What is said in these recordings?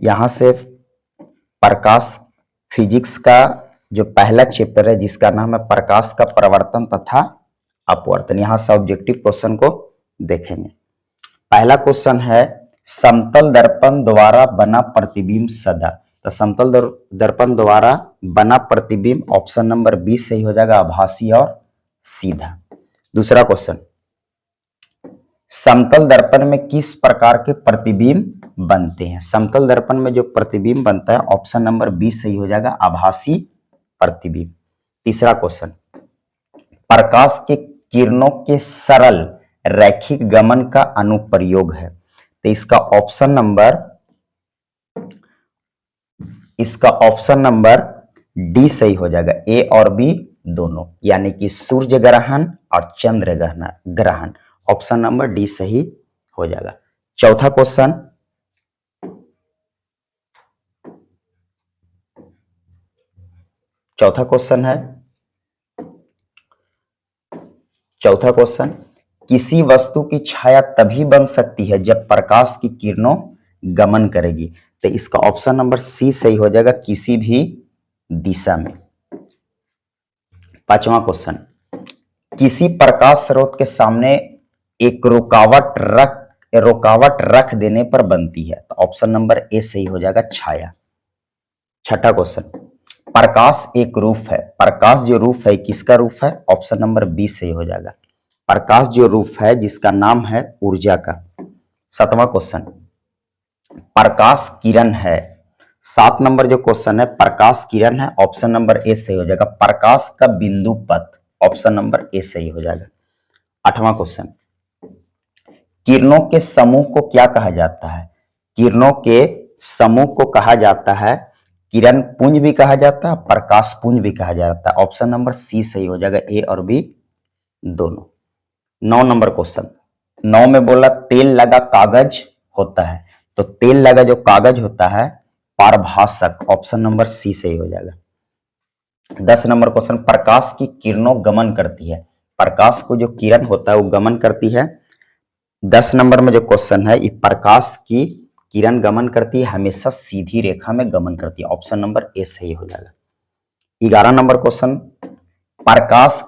यहां से प्रकाश फिजिक्स का जो पहला चैप्टर है जिसका नाम है प्रकाश का प्रवर्तन तथा अपवर्तन, यहां से ऑब्जेक्टिव क्वेश्चन को देखेंगे। पहला क्वेश्चन है समतल दर्पण द्वारा बना प्रतिबिंब सदा। तो समतल दर्पण द्वारा बना प्रतिबिंब ऑप्शन नंबर बी सही हो जाएगा, आभासी और सीधा। दूसरा क्वेश्चन, समतल दर्पण में किस प्रकार के प्रतिबिंब बनते हैं। समतल दर्पण में जो प्रतिबिंब बनता है ऑप्शन नंबर बी सही हो जाएगा, आभासी प्रतिबिंब। तीसरा क्वेश्चन, प्रकाश के किरणों के सरल रैखिक गमन का अनुप्रयोग है। तो इसका ऑप्शन नंबर डी सही हो जाएगा, ए और बी दोनों, यानी कि सूर्य ग्रहण और चंद्र ग्रहण। ऑप्शन नंबर डी सही हो जाएगा। चौथा क्वेश्चन, चौथा क्वेश्चन, किसी वस्तु की छाया तभी बन सकती है जब प्रकाश की किरणों गमन करेगी। तो इसका ऑप्शन नंबर सी सही हो जाएगा, किसी भी दिशा में। पांचवा क्वेश्चन, किसी प्रकाश स्रोत के सामने एक रुकावट रख देने पर बनती है। तो ऑप्शन नंबर ए सही हो जाएगा, छाया। छठा क्वेश्चन, प्रकाश एक रूप है। प्रकाश जो रूप है किसका रूप है, ऑप्शन नंबर बी सही हो जाएगा, प्रकाश जो रूप है जिसका नाम है ऊर्जा का। सातवां क्वेश्चन, प्रकाश किरण है। 7 नंबर जो क्वेश्चन है प्रकाश किरण है, ऑप्शन नंबर ए सही हो जाएगा, प्रकाश का बिंदु पथ। ऑप्शन नंबर ए सही हो जाएगा। आठवां क्वेश्चन, किरणों के समूह को क्या कहा जाता है। किरणों के समूह को कहा जाता है किरण पुंज भी कहा जाता है, प्रकाश पुंज भी कहा जाता है। ऑप्शन नंबर सी सही हो जाएगा, ए और बी दोनों। 9 नंबर क्वेश्चन, 9 में बोला तेल लगा कागज होता है। तो तेल लगा जो कागज होता है पारभाषक, ऑप्शन नंबर सी सही हो जाएगा। 10 नंबर क्वेश्चन, प्रकाश की किरणों गमन करती है। प्रकाश को जो किरण होता है वो गमन करती है। 10 नंबर में जो क्वेश्चन है, ये प्रकाश की किरण गमन करती है, हमेशा सीधी रेखा में गमन करती है। ऑप्शन नंबर ए सही हो जाएगा। 11 नंबर क्वेश्चन, प्रकाश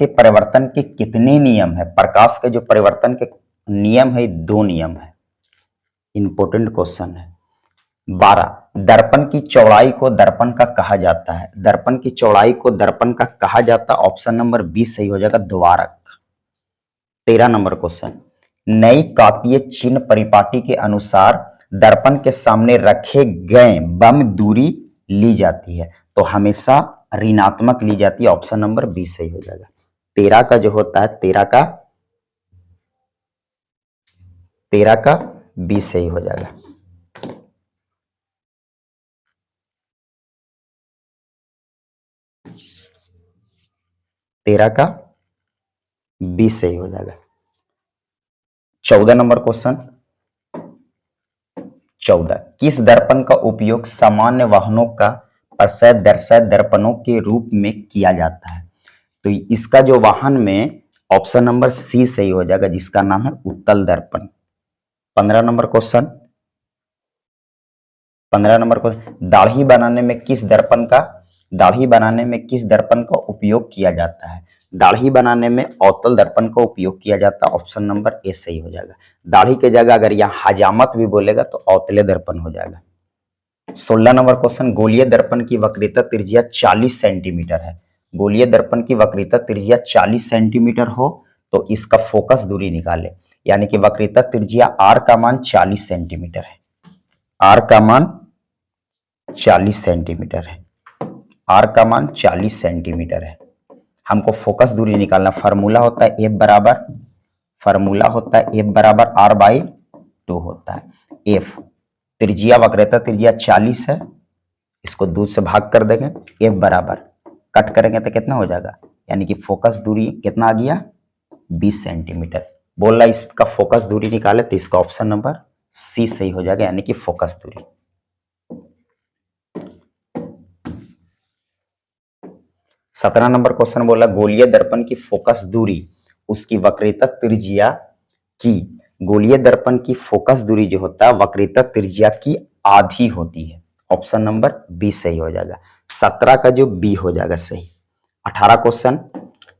के परिवर्तन के कितने नियम है। प्रकाश के जो परिवर्तन के नियम है 2 नियम है, इंपॉर्टेंट क्वेश्चन है। 12, दर्पण की चौड़ाई को दर्पण का कहा जाता है। दर्पण की चौड़ाई को दर्पण का कहा जाता है, ऑप्शन नंबर बी सही हो जाएगा, द्वारक। 13 नंबर क्वेश्चन, नई काकीय चिन्ह परिपाटी के अनुसार दर्पण के सामने रखे गए बम दूरी ली जाती है। तो हमेशा ऋणात्मक ली जाती है, ऑप्शन नंबर बी सही हो जाएगा। 13 का जो होता है 13 का बी सही हो जाएगा। तेरह का बी सही हो जाएगा। 14 नंबर क्वेश्चन, 14, किस दर्पण का उपयोग सामान्य वाहनों का प्रशय दर्शय दर्पणों के रूप में किया जाता है। तो इसका जो वाहन में ऑप्शन नंबर सी सही हो जाएगा, जिसका नाम है उत्तल दर्पण। 15 नंबर क्वेश्चन, दाढ़ी बनाने में किस दर्पण का उपयोग किया जाता है। दाढ़ी बनाने में अवतल दर्पण का उपयोग किया जाता है, ऑप्शन नंबर ए सही हो जाएगा। दाढ़ी के जगह अगर यहाँ हजामत भी बोलेगा तो अवतले दर्पण हो जाएगा। 16 नंबर क्वेश्चन, गोलीय दर्पण की वक्रता त्रिज्या 40 सेंटीमीटर है। गोलीय दर्पण की वक्रता त्रिज्या 40 सेंटीमीटर हो तो इसका फोकस दूरी निकाले, यानी कि वक्रता त्रिज्या आर का मान 40 सेंटीमीटर है। आर का मान 40 सेंटीमीटर है। आर का मान 40 सेंटीमीटर है। हमको फोकस दूरी निकालना, फार्मूला होता है एफ बराबर आर बाई 2 होता है। एफ त्रिज्या, वक्रता त्रिज्या 40 है, इसको 2 से भाग कर देंगे, एफ बराबर कट करेंगे तो कितना हो जाएगा, यानी कि फोकस दूरी कितना आ गया 20 सेंटीमीटर। बोल रहा इसका फोकस दूरी निकाले तो इसका ऑप्शन नंबर सी सही हो जाएगा, यानी कि फोकस दूरी। 17 नंबर क्वेश्चन बोला गोलीय दर्पण की फोकस दूरी उसकी वक्रता त्रिज्या की गोलीय दर्पण की फोकस दूरी जो होता है वक्रेतर त्रिज्या की आधी होती है। ऑप्शन नंबर बी सही हो जाएगा। 17 का जो बी हो जाएगा सही। 18 क्वेश्चन,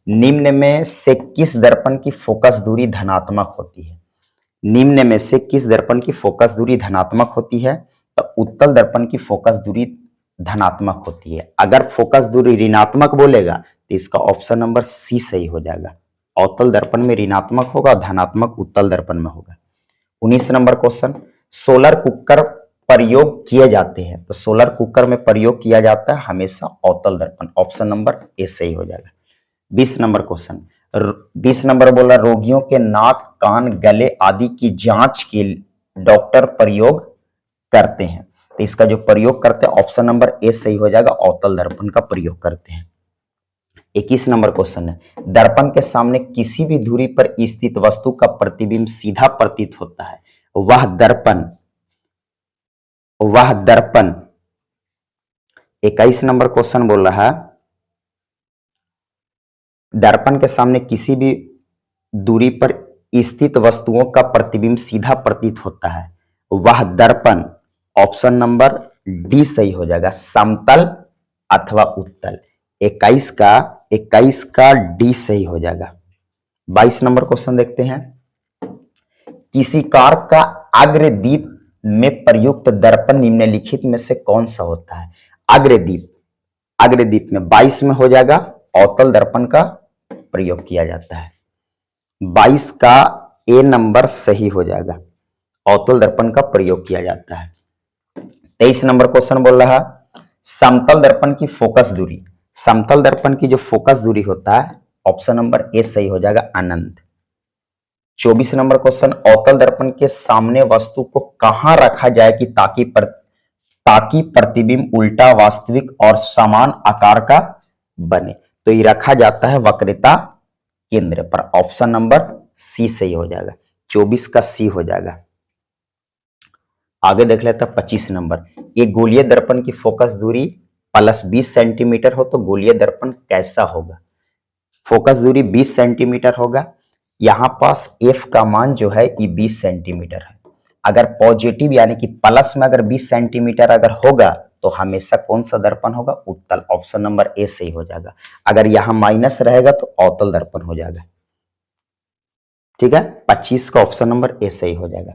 निम्न में से किस दर्पण की फोकस दूरी धनात्मक होती है? निम्न में से किस दर्पण की फोकस दूरी धनात्मक होती है? तो उत्तल दर्पण की फोकस दूरी धनात्मक होती है। अगर फोकस दूरी ऋणात्मक बोलेगा तो इसका ऑप्शन नंबर सी सही हो जाएगा। अवतल दर्पण में ऋणात्मक होगा और धनात्मक उत्तल दर्पण में होगा। 19 नंबर क्वेश्चन, सोलर कुकर प्रयोग किए जाते हैं तो सोलर कुकर में प्रयोग किया जाता है हमेशा अवतल दर्पण। ऑप्शन नंबर ए सही हो जाएगा। 20 नंबर क्वेश्चन, 20 नंबर बोला रोगियों के नाक, कान, गले आदि की जांच के डॉक्टर प्रयोग करते हैं तो इसका जो प्रयोग करते हैं ऑप्शन नंबर ए सही हो जाएगा। अवतल दर्पण का प्रयोग करते हैं। 21 नंबर क्वेश्चन है, दर्पण के सामने किसी भी दूरी पर स्थित वस्तु का प्रतिबिंब सीधा प्रतीत होता है, वह दर्पण 21 नंबर क्वेश्चन बोल रहा है, दर्पण के सामने किसी भी दूरी पर स्थित वस्तुओं का प्रतिबिंब सीधा प्रतीत होता है, वह दर्पण ऑप्शन नंबर डी सही हो जाएगा, समतल अथवा उत्तल। 21 का डी सही हो जाएगा। 22 नंबर क्वेश्चन देखते हैं, किसी कार का अग्रदीप में प्रयुक्त दर्पण निम्नलिखित में से कौन सा होता है? अग्रदीप में 22 में हो जाएगा, अवतल दर्पण का प्रयोग किया जाता है। 22 का ए नंबर सही हो जाएगा, अवतल दर्पण का प्रयोग किया जाता है। 23 नंबर क्वेश्चन बोल रहा है, समतल दर्पण की फोकस दूरी, समतल दर्पण की जो फोकस दूरी होता है ऑप्शन नंबर ए सही हो जाएगा, अनंत। 24 नंबर क्वेश्चन, अवतल दर्पण के सामने वस्तु को कहां रखा जाए कि ताकि प्रतिबिंब उल्टा, वास्तविक और समान आकार का बने? तो ये रखा जाता है वक्रता केंद्र पर। ऑप्शन नंबर सी सही हो जाएगा, 24 का सी हो जाएगा। आगे देख लेते हैं 25 नंबर, एक गोलीय दर्पण की फोकस दूरी +20 सेंटीमीटर हो तो गोलीय दर्पण कैसा होगा? फोकस दूरी 20 सेंटीमीटर होगा। यहां पास एफ का मान जो है ये 20 सेंटीमीटर है। अगर पॉजिटिव यानी कि प्लस में अगर 20 सेंटीमीटर अगर होगा तो हमेशा कौन सा दर्पण होगा? उत्तल। ऑप्शन नंबर ए सही हो जाएगा। अगर यहां माइनस रहेगा तो अवतल दर्पण हो जाएगा। ठीक है, 25 का ऑप्शन नंबर ए सही हो जाएगा।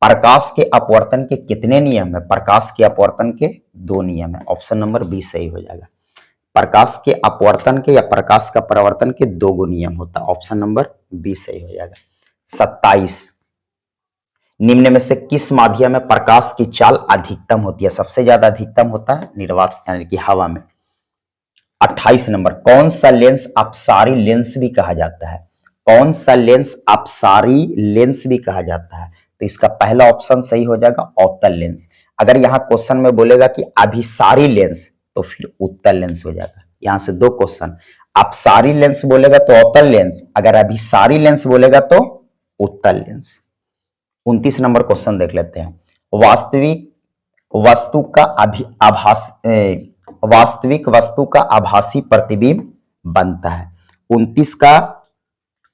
प्रकाश के अपवर्तन के कितने नियम है? प्रकाश के अपवर्तन के 2 नियम है। ऑप्शन नंबर बी सही हो जाएगा। प्रकाश के अपवर्तन के या प्रकाश का परावर्तन के 2 गो नियम होता है। ऑप्शन नंबर बी सही हो जाएगा। 27, निम्न में से किस माध्यम में प्रकाश की चाल अधिकतम होती है? सबसे ज्यादा अधिकतम होता है निर्वात यानी कि हवा में। 28 नंबर, कौन सा लेंस अपसारी लेंस भी कहा जाता है? कौन सा लेंस अपसारी लेंस भी कहा जाता है? तो इसका पहला ऑप्शन सही हो जाएगा, अवतल लेंस। अगर यहां क्वेश्चन में बोलेगा कि अभिसारी लेंस तो फिर उत्तल लेंस हो जाएगा। यहां से 2 क्वेश्चन, अपसारी लेंस बोलेगा तो अवतल लेंस, अगर अभिसारी लेंस बोलेगा तो उत्तल लेंस। 29 नंबर क्वेश्चन देख लेते हैं, वास्तविक वस्तु का वास्तविक वस्तु का आभासी प्रतिबिंब बनता है। 29 का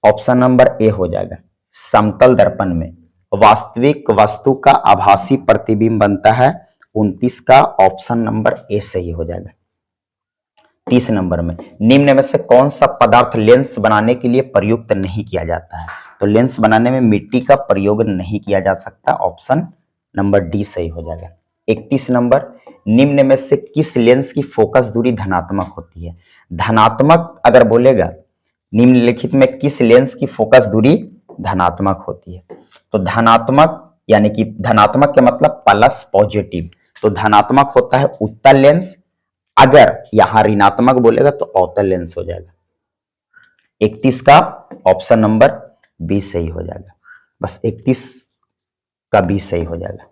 ऑप्शन नंबर ए हो जाएगा, समतल दर्पण में वास्तविक वस्तु का आभासी प्रतिबिंब बनता है। 29 का ऑप्शन नंबर ए सही हो जाएगा। 30 नंबर में, निम्न में से कौन सा पदार्थ लेंस बनाने के लिए प्रयुक्त नहीं किया जाता है? तो लेंस बनाने में मिट्टी का प्रयोग नहीं किया जा सकता। ऑप्शन नंबर डी सही हो जाएगा। 31 नंबर, निम्न में से किस लेंस की फोकस दूरी धनात्मक होती है? धनात्मक अगर बोलेगा, निम्नलिखित में किस लेंस की फोकस दूरी धनात्मक होती है? तो धनात्मक यानी कि धनात्मक के मतलब प्लस पॉजिटिव, तो धनात्मक होता है उत्तल लेंस। अगर यहां ऋणात्मक बोलेगा तो अवतल लेंस हो जाएगा। 31 का ऑप्शन नंबर बी सही हो जाएगा। बस 31 का बी सही हो जाएगा।